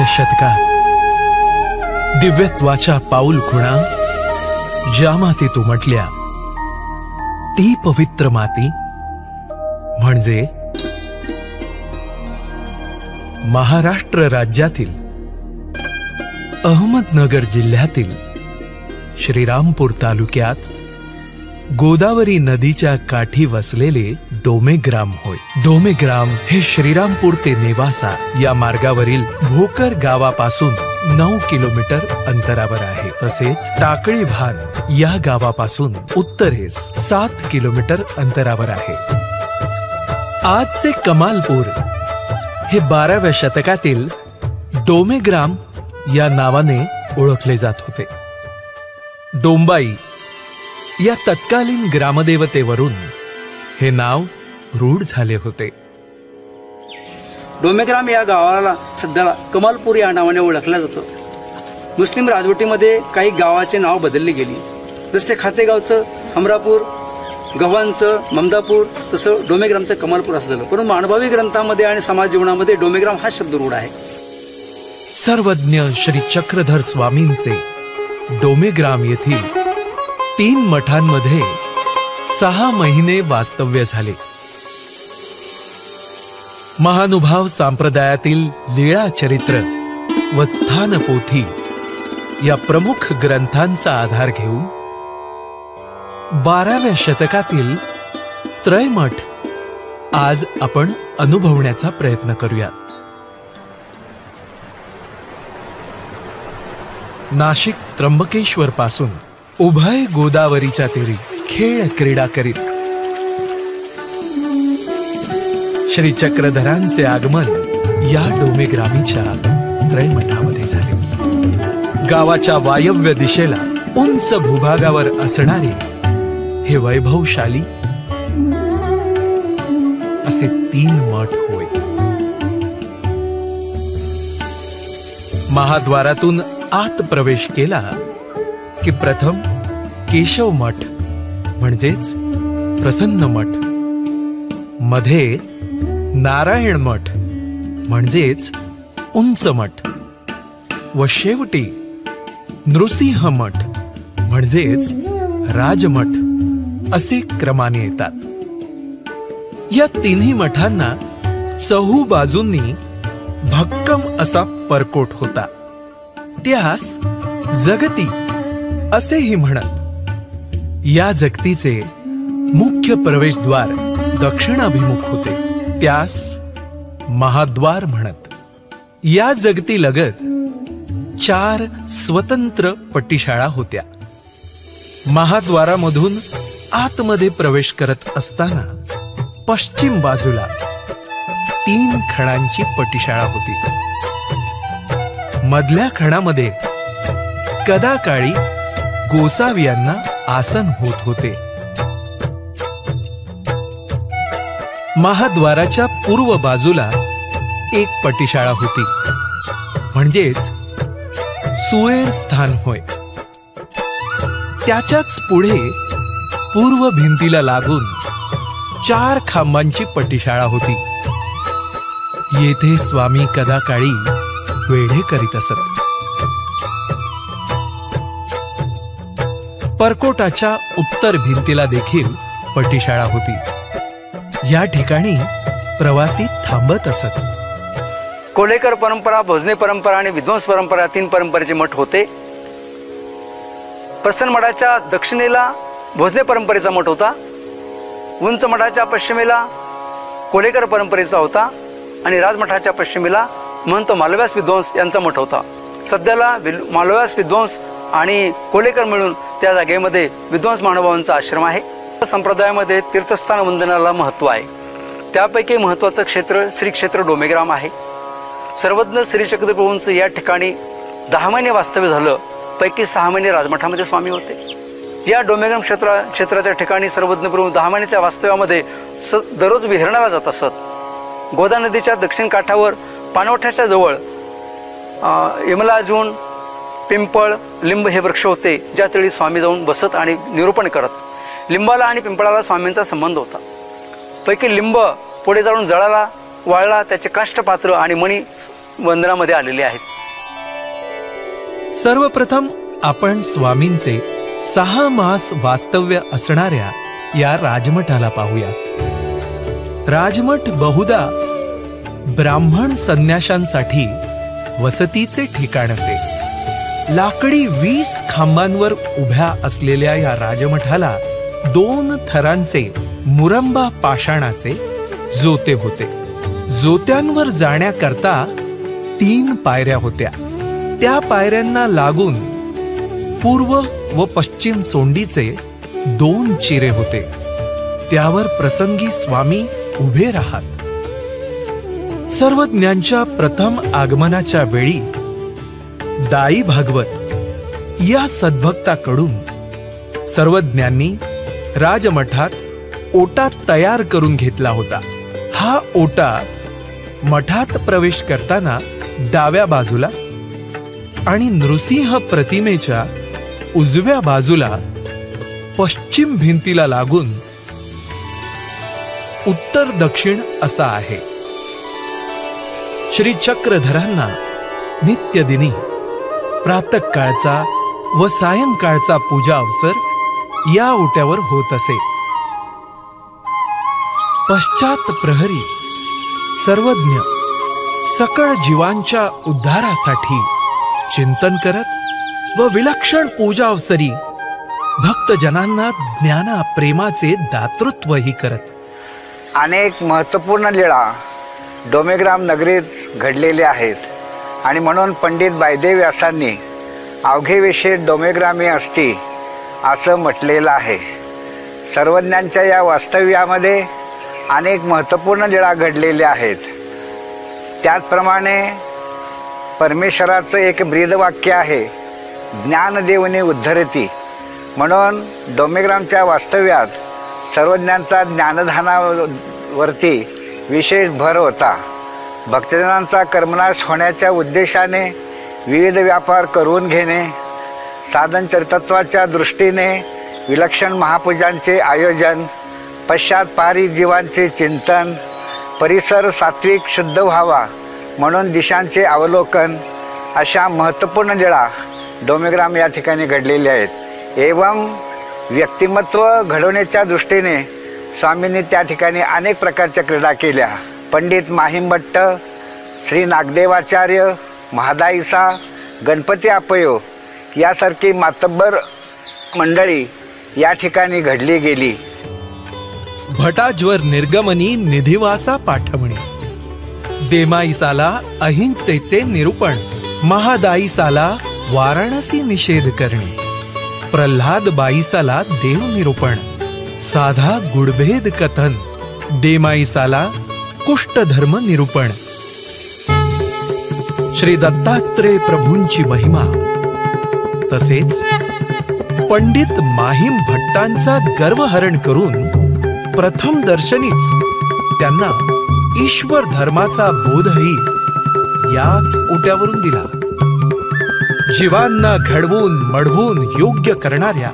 शतकात दिव्यत्वाच्या पाऊल खुणा ज्या मातीत उमटल्या ती पवित्र माती म्हणजे महाराष्ट्र राज्यातील अहमदनगर जिल्ह्यातील श्रीरामपूर तालुक्यात गोदावरी नदीच्या काठी वसलेले डोमेग्राम होय। डोमेग्राम हे श्रीरामपूर ते नेवासा या मार्गावरील भोकर गावापासून 9 किलोमीटर अंतरावर आहे। तसेच टाकळी भान या गावापासून उत्तरेस 7 किलोमीटर अंतरावर आहे। आजचे कमालपूर हे 12व्या शतकातील डोमेग्राम या नावाने ओळखले जात होते। डोंबाई या तत्कालीन ग्रामदेवतेवरून हे नाव रूढ झाले होते। डोमेग्राम या गावाला सध्याला कमालपूर या नावाने ओळखलं जातं। मुस्लिम राजवटीमध्ये काही गावाचे नाव बदलली गेली, जसे खातेगावचं हमरापूर, गव्हाणचं ममदापूर, तसं डोमेग्रामचं कमालपूर असं झालं। परंतु मानभावी ग्रंथामध्ये आणि समाज जीवनामध्ये डोमेग्राम हा शब्द रूढ आहे। सर्वज्ञ श्री चक्रधर स्वामींचे डोमेग्राम येथील 3 मठांमध्ये 6 महिने वास्तव्य झाले। महानुभाव संप्रदायातील लीळा चरित्र व स्थानपोथी या प्रमुख ग्रंथांचा आधार घेऊन 12व्या शतकातील त्रयमठ आज आपण अनुभवण्याचा प्रयत्न करूया। नाशिक त्र्यंबकेश्वर पासून उभय गोदावरीच्या तीरी खेळ क्रीडा करीत श्री चक्रधरांचे आगमन या डोमेग्रामीच्या त्रयमठामध्ये झाले। गावाच्या वायव्य दिशेला उंच भूभागावर असणारे हे वैभवशाली असे 3 मठ होय। महाद्वारातून आत प्रवेश केला की प्रथम केशव मठ म्हणजेच प्रसन्न मठ, मध्ये नारायण मठ म्हणजेच उंच मठ व शेवटी नृसिंह मठ म्हणजेच राजमठ असे क्रमाने येतात। या तिन्ही मठांना चहू बाजूंनी भक्कम असा परकोट होता, त्यास जगती असेही म्हणत। या जगतीचे मुख्य प्रवेशद्वार दक्षिणाभिमुख होते, त्यास महाद्वार म्हणत। या जगती लगत 4 स्वतंत्र पट्टीशाळा होत्या। महाद्वारामधून आतमध्ये प्रवेश करत असताना पश्चिम बाजूला 3 खणांची पट्टीशाळा होती। मधल्या खणामध्ये कदाकाळी गोसावियांना आसन होत होते। महाद्वाराच्या पूर्व बाजूला एक पट्टीशाळा होती, म्हणजेच सुएर स्थान होय। त्याच्याच पुढे पूर्व भिंतीला लागून 4 खांबांची पट्टीशाळा होती। येथे स्वामी कदाकाळी वेढे करीत असत। परकोटाच्या उत्तर भिंतीला देखील पट्टीशाळा होती। या ठिकाणी प्रवासी थांबत असत। कोलेकर परंपरा, भोजने परंपरा आणि विध्वंस परंपरा 3 परंपरेचे मठ होते। प्रसन्न मठाच्या दक्षिणेला भोजने परंपरेचा मठ होता, उंच मठाच्या पश्चिमेला कोलेकर परंपरेचा होता आणि राजमठाच्या पश्चिमेला महंत मालव्यास विद्वांस यांचा मठ होता। सध्याला मालव्यास विद्वांस आणि कोलेकर मिळून त्या जागेमध्ये विद्वांस महानुभावांचा आश्रम आहे। संप्रदायामध्ये तीर्थस्थान वंदनाला महत्त्व आहे, त्यापैकी महत्त्वाचं क्षेत्र श्री क्षेत्र डोमेग्राम आहे। सर्वज्ञ श्री चक्रधर प्रभूंचं या ठिकाणी 10 महिने वास्तव्य झालं, पैकी 6 महिने राजमठामध्ये स्वामी होते। या डोमेग्राम क्षेत्राच्या ठिकाणी सर्वज्ञ प्रभू 10 महिन्याच्या वास्तव्यामध्ये दररोज विहरणाला जात असत। गोदा नदीच्या दक्षिण काठावर पाणवठ्याच्या जवळ यमलाजून, पिंपळ, लिंब हे वृक्ष होते, ज्या तळी स्वामी जाऊन बसत आणि निरूपण करत। लिंबाला आणि पिंपळाला स्वामींचा संबंध होता। पैकी लिंब पुढे जाऊन जळाला वाळला, त्याचे काष्ठपात्र आणि मणी वंदनामध्ये आलेले आहेत। सर्वप्रथम आपण स्वामींचे 6 मास वास्तव्य असणाऱ्या या राजमठाला पाहूया. राजमठ बहुधा ब्राह्मण संन्याशांसाठी वसतीचे ठिकाण असे. लाकडी 20 खांबांवर उभ्या असलेल्या या राजमठाला 2 थरांचे मुरंबा पाषाणाचे जोते होते. जोत्यांवर जाण्याकरता 3 पायऱ्या होत्या. त्या पायऱ्यांना लागून पूर्व व पश्चिम सोंडीचे 2 चिरे होते. त्यावर प्रसंगी स्वामी उभे राहत. सर्वज्ञांच्या प्रथम आगमनाच्या वेळी दाई भागवत या सद्भक्ताकडून सर्वज्ञांनी राजमठात ओटा तयार करून घेतला होता. हा ओटा मठात प्रवेश करताना डाव्या बाजूला आणि नृसिंह प्रतिमेच्या उजव्या बाजूला पश्चिम भिंतीला लागून उत्तर दक्षिण असा आहे. श्री चक्रधरांना नित्यदिनी प्रातःकाळचा व सायंकाळचा पूजा अवसर या ओट्यावर होत असे. पश्चात प्रहरी सर्वज्ञ सकळ जीवांच्या उद्धारासाठी चिंतन करत व विलक्षण पूजा अवसरी भक्तजनांना ज्ञाना प्रेमाचे दातृत्वही करत. अनेक महत्त्वपूर्ण लीळा डोमेग्राम नगरीत घडलेल्या आहेत आणि म्हणून पंडित बायदेव व्यासांनी अवघे विषय डोमेग्रामी असती असं म्हटलेलं आहे. सर्वज्ञांच्या या वास्तव्यामध्ये अनेक महत्त्वपूर्ण लीळा घडलेल्या आहेत. त्याचप्रमाणे परमेश्वराचं एक ब्रीदवाक्य आहे, ज्ञानदेवने उद्धरती. म्हणून डोमेग्रामच्या वास्तव्यात सर्वज्ञांचा ज्ञानदानावरती विशेष भर होता. भक्तजनांचा कर्मनाश होण्याच्या उद्देशाने विविध व्यापार करून घेणे, साधन चरितत्वाच्या दृष्टीने विलक्षण महापूजांचे आयोजन, पश्चात पारी जीवांचे चिंतन, परिसर सात्विक शुद्ध व्हावा म्हणून दिशांचे अवलोकन, अशा महत्त्वपूर्ण लीळा डोमेग्राम या ठिकाणी घडलेल्या आहेत. एवं व्यक्तिमत्व घडवण्याच्या दृष्टीने स्वामींनी त्या ठिकाणी अनेक प्रकारच्या क्रीडा केल्या. पंडित माहिमभट्ट, श्री नागदेवाचार्य, महादाईसा, गणपती अपयो यासारखी मातब्बर मंडळी या ठिकाणी घडली गेली. भटाज्वर निर्गमनी निधिवासा पाठवणे, देमाईसाला अहिंसेचे निरूपण, महादाईसाला वाराणसी निषेध करणे, प्रल्हाद बाईसाला देव निरूपण, साधा गुडभेद कथन, देमाईसाला कुष्ठधर्म निरूपण, श्री दत्तात्रेय प्रभूंची महिमा, तसेच पंडित माहिम भट्टांचा गर्वहरण करून प्रथम दर्शनीच त्यांना ईश्वर धर्माचा बोधही याच ओट्यावरून दिला. जीवांना घडवून मढवून योग्य करणाऱ्या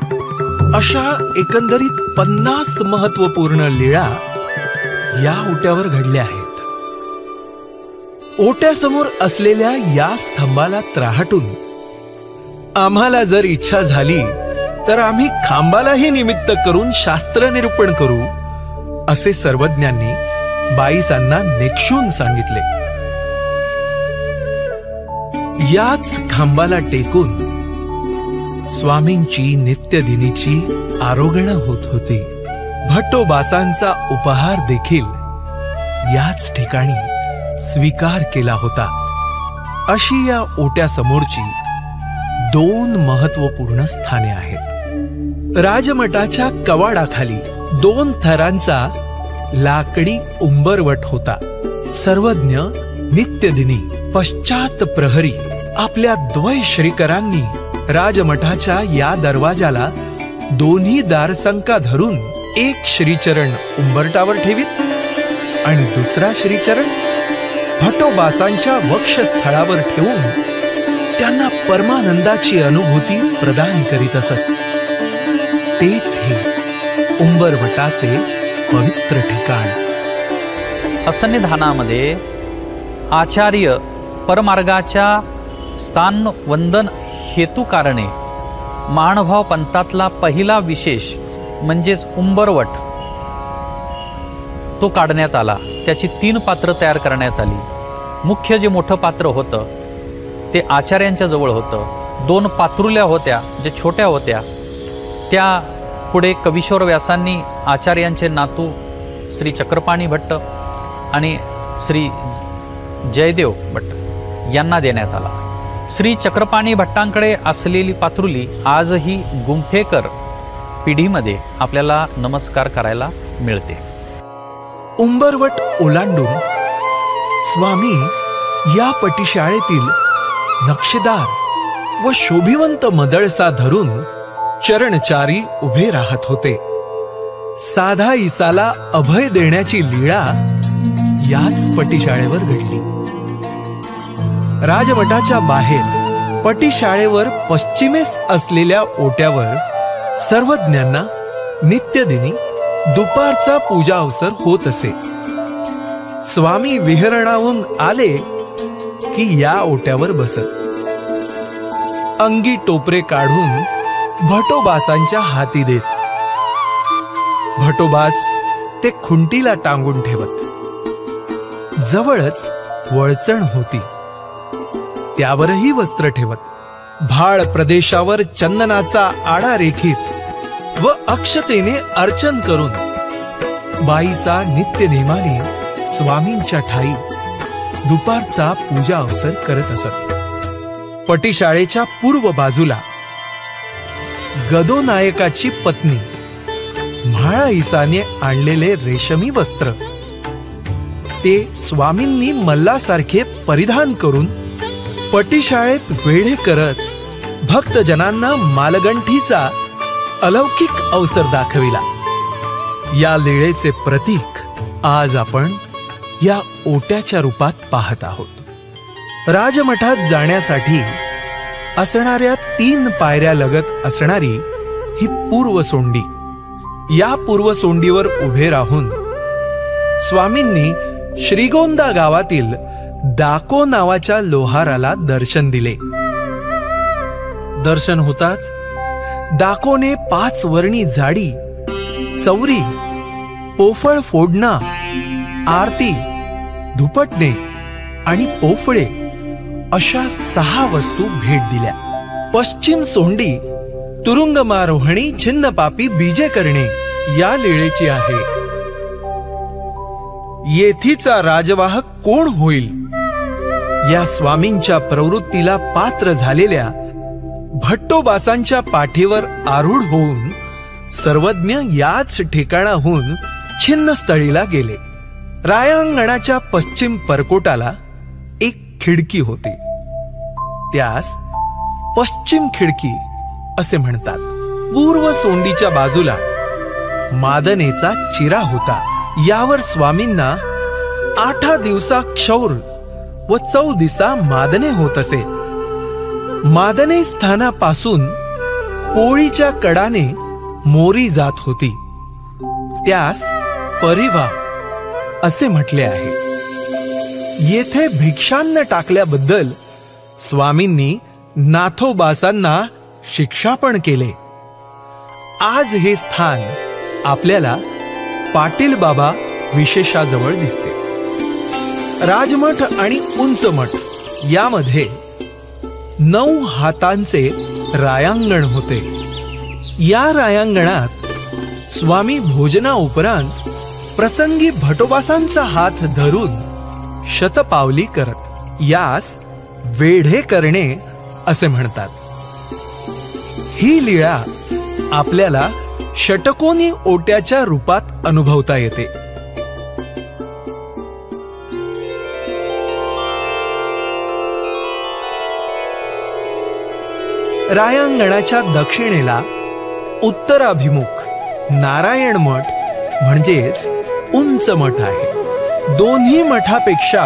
अशा एकंदरीत 50 महत्वपूर्ण लीळा या ओट्यावर घडल्या आहेत. ओट्यासमोर असलेल्या या स्तंभाला त्राहटून आम्हाला जर इच्छा झाली तर आम्ही खांबालाही निमित्त करून शास्त्र निरूपण करू, असे सर्वज्ञांनी बाईसांना नेक्षून सांगितले. याच खांबाला टेकून स्वामींची नित्यदिनीची आरोगणा होत होती. भट्टोबासांचा उपहार देखील याच ठिकाणी स्वीकार केला होता. अशी या ओट्यासमोरची 2 महत्वपूर्ण स्थाने आहेत. राजमठाच्या कवाडाखाली 2 थरांचा लाकडी उंबरवट होता. सर्वज्ञ नित्यदिनी पश्चात प्रहरी आपल्या द्वय श्रीकरांनी राजमठाच्या या दरवाजाला दोन्ही दारसंका धरून एक श्रीचरण उंबरटावर ठेवीत आणि दुसरा श्रीचरण भट्टोबासांच्या वक्षस्थळावर ठेवून त्यांना परमानंदाची अनुभूती प्रदान करीत असत. तेच हे उंबरवटाचे पवित्र ठिकाण. असन्निधानामध्ये आचार्य परमार्गाच्या स्थान वंदन हेतू कारणे महानुभाव पंथातला पहिला विशेष म्हणजेच उंबरवट तो काढण्यात आला. त्याची 3 पात्र तयार करण्यात आली. मुख्य जे मोठं पात्र होतं ते आचार्यांच्या जवळ होतं. 2 पात्रुल्या होत्या जे छोट्या होत्या. त्या पुढे कवीश्वर व्यासांनी आचार्यांचे नातू श्री चक्रपाणी भट्ट आणि श्री जयदेव भट्ट यांना देण्यात आला. श्री चक्रपाणी भट्टांकडे असलेली पात्रुली आजही गुंफेकर पिढीमध्ये आपल्याला नमस्कार करायला मिळते. उंबरवट ओलांडून स्वामी या पटीशाळेतील नक्षीदार व शोभिवंत मदळसा धरून चरणचारी उभे राहत होते. साधा ईसाला अभय देण्याची लीळा याच पटीशाळेवर घडली. राजमठाच्या बाहेर पटीशाळेवर पश्चिमेस असलेल्या ओट्यावर सर्वज्ञांना नित्यदिनी दुपारचा पूजा अवसर होत असे. स्वामी विहरणाहून आले की या ओट्यावर बसत. अंगी टोपरे काढून भटोबासांच्या हाती देत. भटोबास ते खुंटीला टांगून ठेवत. जवळच वळचण होती, त्यावरही वस्त्र ठेवत. भाळ प्रदेशावर चंदनाचा आडा रेखीत व अक्षतेने अर्चन करून बाईसा नित्य नेमाने स्वामींच्या ठाई दुपारचा पूजा अवसर करत असत. पटीशाळेच्या पूर्व बाजूला गदोनायकाची पत्नी म्हाळा ईसाने आणलेले रेशमी वस्त्र ते स्वामींनी मल्लासारखे परिधान करून पटीशाळेत वेढे करत भक्तजनांना मालगंठीचा अलौकिक अवसर दाखविला. या लीळेचे प्रतीक आज आपण या ओट्याच्या रूपात पाहत आहोत. राजमठात जाण्यासाठी असणाऱ्या 3 पायऱ्या लगत असणारी ही पूर्वसोंडी. या पूर्वसोंडीवर उभे राहून स्वामींनी श्रीगोंदा गावातील दाको नावाच्या लोहाराला दर्शन दिले. दर्शन होताच दाकोने 5 वर्णी जाडी, चौरी, पोफळ फोडणा, आरती, धुपटणे आणि पोफळे अशा 6 वस्तू भेट दिल्या. पश्चिम सोंडी तुरुंगमारोहणी छिन्नपापी बीजे करणे या लीळेची आहे. येथीचा राजवाहक कोण होईल या स्वामींच्या प्रवृत्तीला पात्र झालेल्या भट्टोबासांच्या पाठीवर आरूढ होऊन सर्वज्ञ याच ठिकाणाहून छिन्नस्थळीला गेले. रायांगणाच्या पश्चिम परकोटाला एक खिडकी होती. त्यास पश्चिम खिडकी असे म्हणतात. पूर्व सोंडीच्या बाजूला मादनेचा चिरा होता. यावर स्वामींना 8 दिवसा क्षौर व 14 दिवसा मादने होत असे. मादने स्थानापासून पोळीच्या कडाने मोरी जात होती. त्यास परिवा असे म्हटले आहे. येथे भिक्षान्न टाकल्याबद्दल स्वामींनी नाथोबासांना शिक्षापण केले. आज हे स्थान आपल्याला पाटील बाबा विशेषाजवळ दिसते. राजमठ आणि उंच मठ यामध्ये 9 हातांचे रायांगण होते. या रायांगणात स्वामी भोजना उपरांत प्रसंगी भटोबासांचा हात धरून शतपावली करत. यास वेढे करणे असे म्हणतात. ही लीळा आपल्याला षटकोनी ओट्याच्या रूपात अनुभवता येते. रायांगणाच्या दक्षिणेला उत्तराभिमुख नारायण मठ म्हणजेच उंच मठ आहे. दोन्ही मठापेक्षा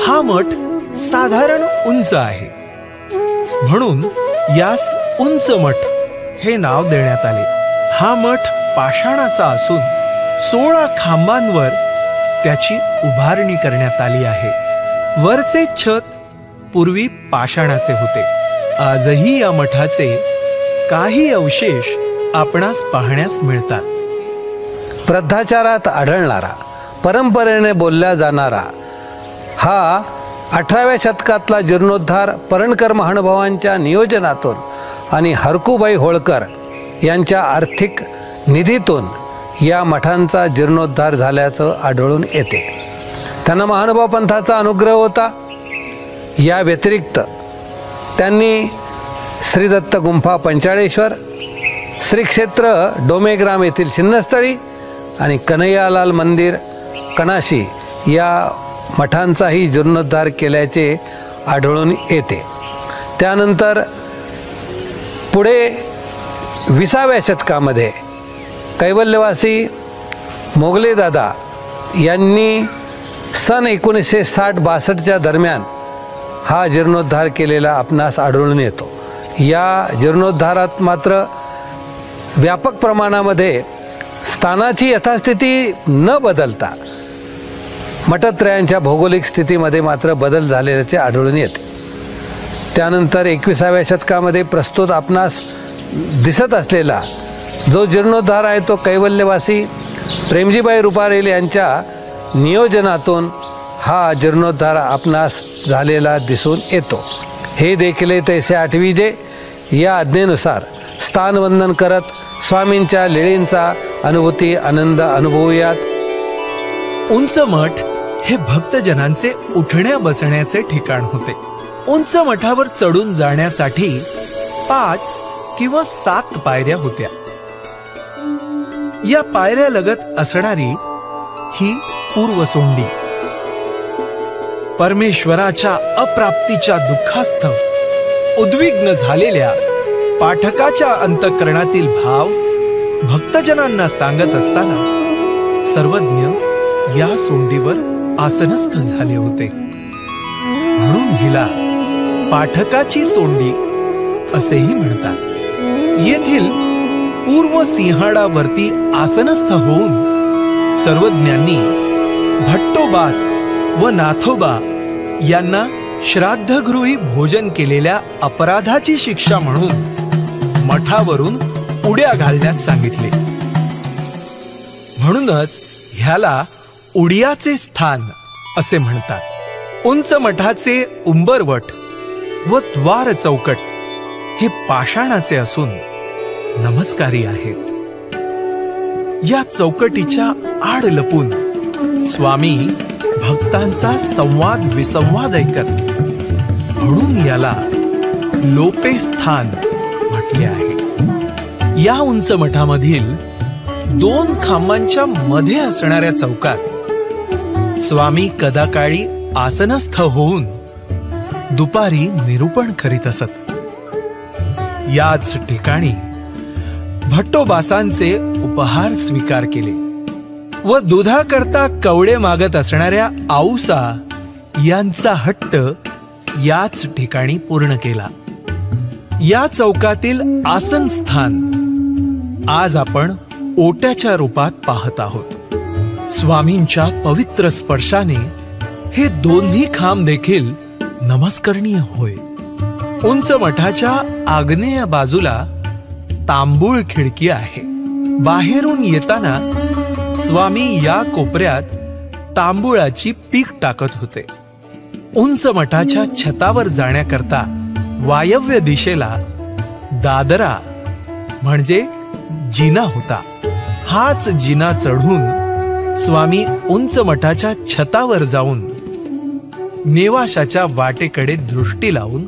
हा मठ साधारण उंच आहे, म्हणून यास उंच मठ हे नाव देण्यात आले. हा मठ पाषाणाचा असून 16 खांबांवर त्याची उभारणी करण्यात आली आहे. वरचे छत पूर्वी पाषाणाचे होते. आजही या मठाचे काही अवशेष आपणास पाहण्यास मिळतात. प्रद्धाचारात आढळणारा, परंपरेने बोलला जाणारा हा 18व्या शतकातला जीर्णोद्धार परणकर महानुभावांच्या नियोजनातून आणि हरकूबाई होळकर यांच्या आर्थिक निधीतून या मठांचा जीर्णोद्धार झाल्याचं आढळून येते. त्यांना महानुभाव पंथाचा अनुग्रह होता. या व्यतिरिक्त त्यांनी श्री दत्त गुंफा पंचाळेश्वर, श्री क्षेत्र डोमेग्राम येथील शिन्नस्थळी आणि कन्हैयालाल मंदिर कणाशी या मठांचाही जीर्णोद्धार केल्याचे आढळून येते. त्यानंतर पुढे 20व्या शतकामध्ये कैवल्यवासी मोगलेदादा यांनी सन 1960-62च्या दरम्यान हा जीर्णोद्धार केलेला आपणास आढळून येतो. या जीर्णोद्धारात मात्र व्यापक प्रमाणामध्ये स्थानाची यथास्थिती न बदलता मठत्रयांच्या भौगोलिक स्थितीमध्ये मात्र बदल झालेल्याचे आढळून येते. त्यानंतर 21व्या शतकामध्ये प्रस्तुत आपणास दिसत असलेला जो जीर्णोद्धार आहे तो कैवल्यवासी प्रेमजीबाई रुपारेल यांच्या नियोजनातून हा जीर्णोद्धार आपणास झालेला दिसून येतो. हे देखील तैसे आठविजे या आज्ञेनुसार स्थानवंदन करत स्वामींच्या लीळेंचा अनुभूती आनंद अनुभवूयात. उंच मठ हे भक्तजनांचे उठण्या बसण्याचे ठिकाण होते. उंच मठावर चढून जाण्यासाठी 5 किंवा 7 पायऱ्या होत्या. या पायऱ्या लगत असणारी ही पूर्वसोंडी परमेश्वराच्या अप्राप्तीच्या दुःखास्तव उद्विग्न झालेल्या पाठकाच्या अंतःकरणातील भाव भक्तजनांना सांगत असताना सर्वज्ञ या सोंडीवर आसनस्थ झाले होते. म्हणून हिला पाठकाची सोंडी असेही म्हणतात. येथील पूर्व सिंहाडावरती आसनस्थ होऊन सर्वज्ञांनी भट्टोबास व नाथोबा यांना श्राद्धगृही भोजन केलेल्या अपराधाची शिक्षा म्हणून मठावरून उड्या घालण्यास सांगितले. म्हणूनच ह्याला उडियाचे स्थान असे म्हणतात. उंच मठाचे उंबरवट व द्वार चौकट हे पाषाणाचे असून नमस्कारी आहेत. या चौकटीच्या आड लपून स्वामी भक्तांचा संवाद विसंवाद ऐकत, म्हणून याला लोपेस्थान म्हटले आहे. या उंच मठामधील 2 खांबांच्या मध्ये असणाऱ्या चौकात स्वामी कदाकाळी आसनस्थ होऊन दुपारी निरूपण करीत असत. याच ठिकाणी भट्टोबासांचे उपहार स्वीकार केले व दुधाकरता कवडे मागत असणाऱ्या आऊसा यांचा हट्ट याच ठिकाणी पूर्ण केला. या चौकातील आसन स्थान आज आपण ओट्याच्या रूपात पाहत आहोत. स्वामींच्या पवित्र स्पर्शाने हे दोन्ही खांब देखील नमस्करणीय होय. उंच मठाच्या आग्नेय बाजूला तांबूळ खिडकी आहे. बाहेरून येताना स्वामी या कोपऱ्यात तांबूळाची पीक टाकत होते. उंच मठाच्या छतावर जाण्याकरता वायव्य दिशेला दादरा म्हणजे जिना होता. हाच जिना चढून स्वामी उंच मठाच्या छतावर जाऊन नेवाशाच्या वाटेकडे दृष्टी लावून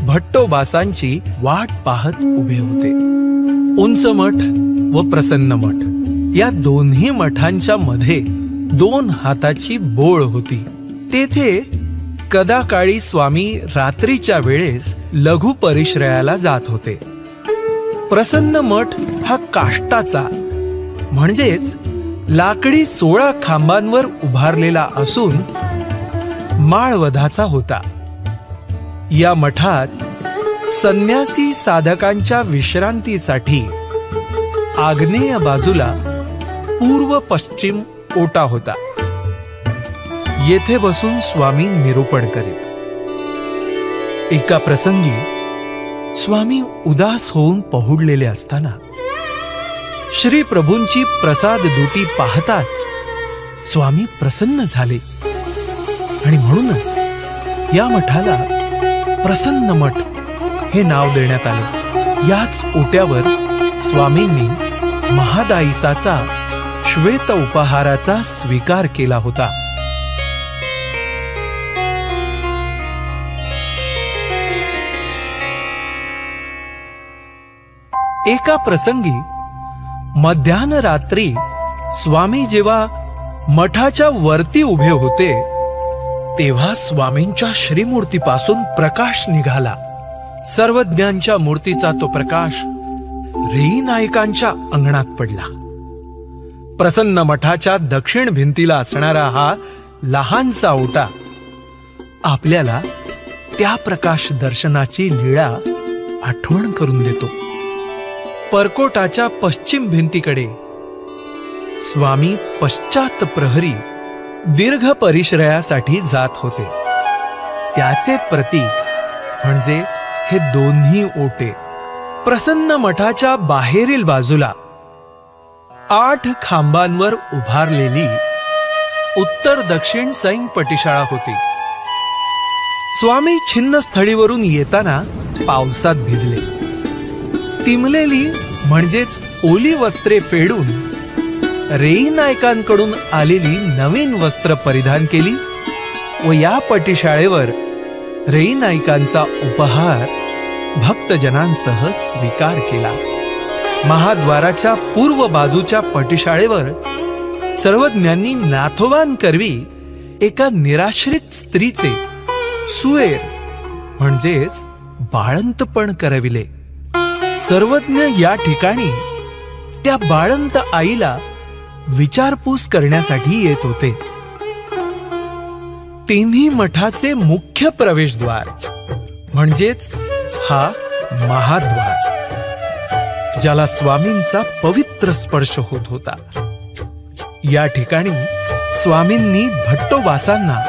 भट्टोबासांची वाट पाहत उभे होते. उंच मठ व प्रसन्न मठ या दोन्ही मठांच्या मध्ये 2 हाताची बोळ होती. तेथे कदाकाळी स्वामी रात्रीच्या वेळेस लघु परिश्रयाला जात होते. प्रसन्न मठ हा काष्टाचा म्हणजेच लाकडी 16 खांबांवर उभारलेला असून माळवधाचा होता. या मठात संन्यासी साधकांच्या विश्रांतीसाठी आग्नेय बाजूला पूर्व पश्चिम ओटा होता. येथे बसून स्वामी निरूपण करीत. एका प्रसंगी स्वामी उदास होऊन पहुडलेले असताना श्री प्रभूंची प्रसाद दुटी पाहताच स्वामी प्रसन्न झाले आणि म्हणूनच या मठाला प्रसन्न मठ हे नाव देण्यात आले. याच ओट्यावर स्वामींनी महादायिसाचा श्वेत उपहाराचा स्वीकार केला होता. एका प्रसंगी मध्यान्ह रात्री स्वामी जेव्हा मठाच्या वरती उभे होते तेव्हा स्वामींच्या श्रीमूर्तीपासून प्रकाश निघाला. सर्वज्ञांच्या मूर्तीचा तो प्रकाश रेई नायकांच्या अंगणात पडला. प्रसन्न मठाच्या दक्षिण भिंतीला असणारा हा लहानसा ओटा आपल्याला त्या प्रकाश दर्शनाची लीळा आठवण करून देतो. परकोटाच्या पश्चिम भिंतीकडे स्वामी पश्चात प्रहरी दीर्घ परिश्रयासाठी जात होते. त्याचे प्रतीक म्हणजे हे दोन्ही ओटे. प्रसन्न मठाच्या बाहेरील बाजूला 8 खांबांवर उभारलेली उत्तर दक्षिण सैन पटिशाळा होती. स्वामी छिन्नस्थळीवरून येताना पावसात भिजले. तिमलेली म्हणजेच ओली वस्त्रे फेडून रेई नायकांकडून आलेली नवीन वस्त्र परिधान केली व या पटिशाळेवर रेई नायकांचा उपहार भक्तजनांसह स्वीकार केला. महाद्वाराच्या पूर्व बाजूच्या पटिशाळेवर सर्वज्ञांनी नाथोबान करवी एका निराश्रित स्त्रीचे सुएर म्हणजेच बाळंतपण करविले. सर्वज्ञ या ठिकाणी त्या बाळंत आईला विचारपूस करण्यासाठी येत होते. तिन्ही मठाचे मुख्य प्रवेशद्वार म्हणजेच हा महाद्वार ज्याला स्वामींचा पवित्र स्पर्श होत होता. या ठिकाणी स्वामींनी भट्टोबासांना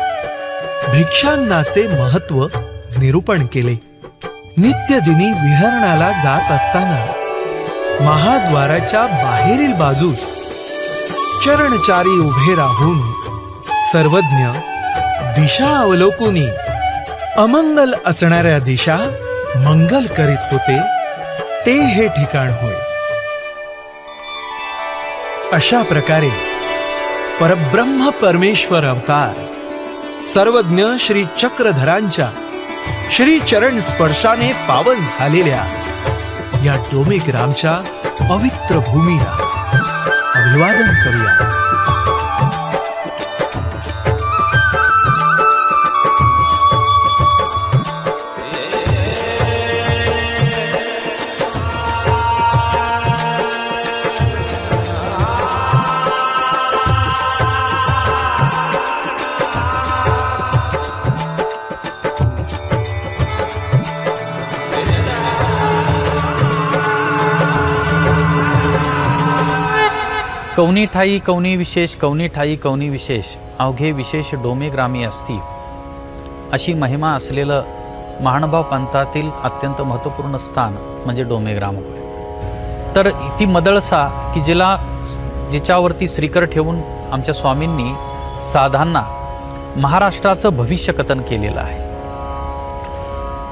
भिक्षांनाचे महत्व निरूपण केले. नित्यदिनी विहरणाला जात असताना महाद्वाराच्या बाहेरील बाजूस चरणचारी उभे राहून सर्वज्ञ दिशा अवलोकुनी अमंगल असणाऱ्या दिशा मंगल करीत होते ते हे ठिकाण होय. अशा प्रकारे परब्रह्म परमेश्वर अवतार सर्वज्ञ श्री चक्रधरांच्या श्री चरण स्पर्शाने पावन झालेल्या या डोमेग्रामच्या पवित्र भूमीला अभिवादन करूया. कौनी ठाई कौनी विशेष, कौनी ठाई कौनी विशेष, अवघे विशेष डोमे ग्रामी असती, अशी महिमा असलेलं महानुभाव पंथातील अत्यंत महत्त्वपूर्ण स्थान म्हणजे डोमेग्राम होय. तर ती मदळसा की जिच्यावरती श्रीकर ठेवून आमच्या स्वामींनी साधांना महाराष्ट्राचं भविष्यकथन केलेलं आहे.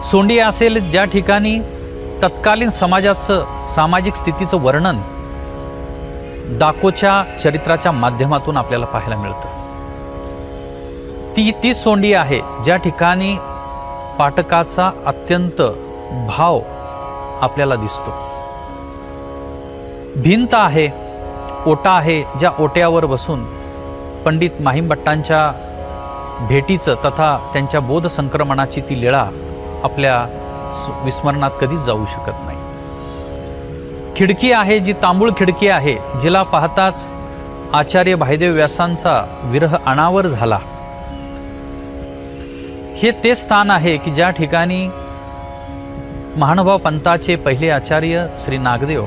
सोंडी असेल ज्या ठिकाणी तत्कालीन समाजाचं सामाजिक स्थितीचं वर्णन दाकोच्या चरित्राच्या माध्यमातून आपल्याला पाहायला मिळतं. ती सोंडी आहे ज्या ठिकाणी पाठकाचा अत्यंत भाव आपल्याला दिसतो. भिंत आहे, ओटा आहे, ज्या ओट्यावर बसून पंडित माहीमभट्टांच्या भेटीचं तथा त्यांच्या बोध संक्रमणाची ती लीळा आपल्या विस्मरणात कधीच जाऊ शकत नाही. खिडकी आहे जी तांबूळ खिडकी आहे, जिला पाहताच आचार्य भायदेव व्यासांचा विरह अनावर झाला. हे ते स्थान आहे की ज्या ठिकाणी महानुभाव पंथाचे पहिले आचार्य श्री नागदेव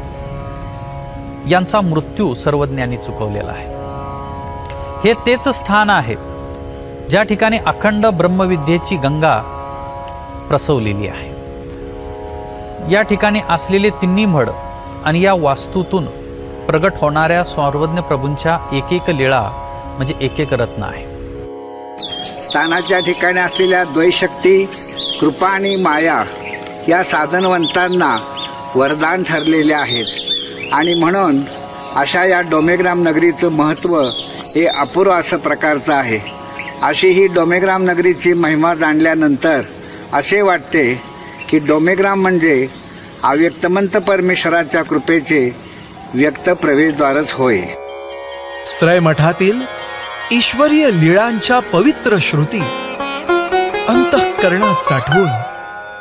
यांचा मृत्यू सर्वज्ञांनी चुकवलेला आहे. हे तेच स्थान आहे ज्या ठिकाणी अखंड ब्रह्मविद्येची गंगा प्रसवलेली आहे. या ठिकाणी असलेले तिन्ही मढ आणि या वास्तूतून प्रगट होणाऱ्या सर्वज्ञ प्रभूंच्या एक एक लीळा म्हणजे एक एक रत्न आहे. स्थानाच्या ठिकाणी असलेल्या द्वैशक्ती, कृपा आणि माया या साधनवंतांना वरदान ठरलेले आहेत आणि म्हणून अशा या डोमेग्राम नगरीचं महत्त्व हे अपूर्व असं प्रकारचं आहे. अशी ही डोमेग्राम नगरीची महिमा जाणल्यानंतर असे वाटते की डोमेग्राम म्हणजे अव्यक्तमंत परमेश्वराच्या कृपेचे व्यक्त प्रवेशद्वारच होय. त्रयमठातील ईश्वरीय लीळांच्या पवित्र श्रुती अंतःकरणात साठवून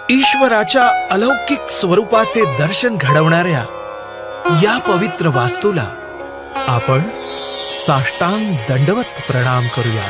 ईश्वराच्या अलौकिक स्वरूपाचे दर्शन घडवणाऱ्या या पवित्र वास्तूला आपण साष्टांग दंडवत प्रणाम करूया.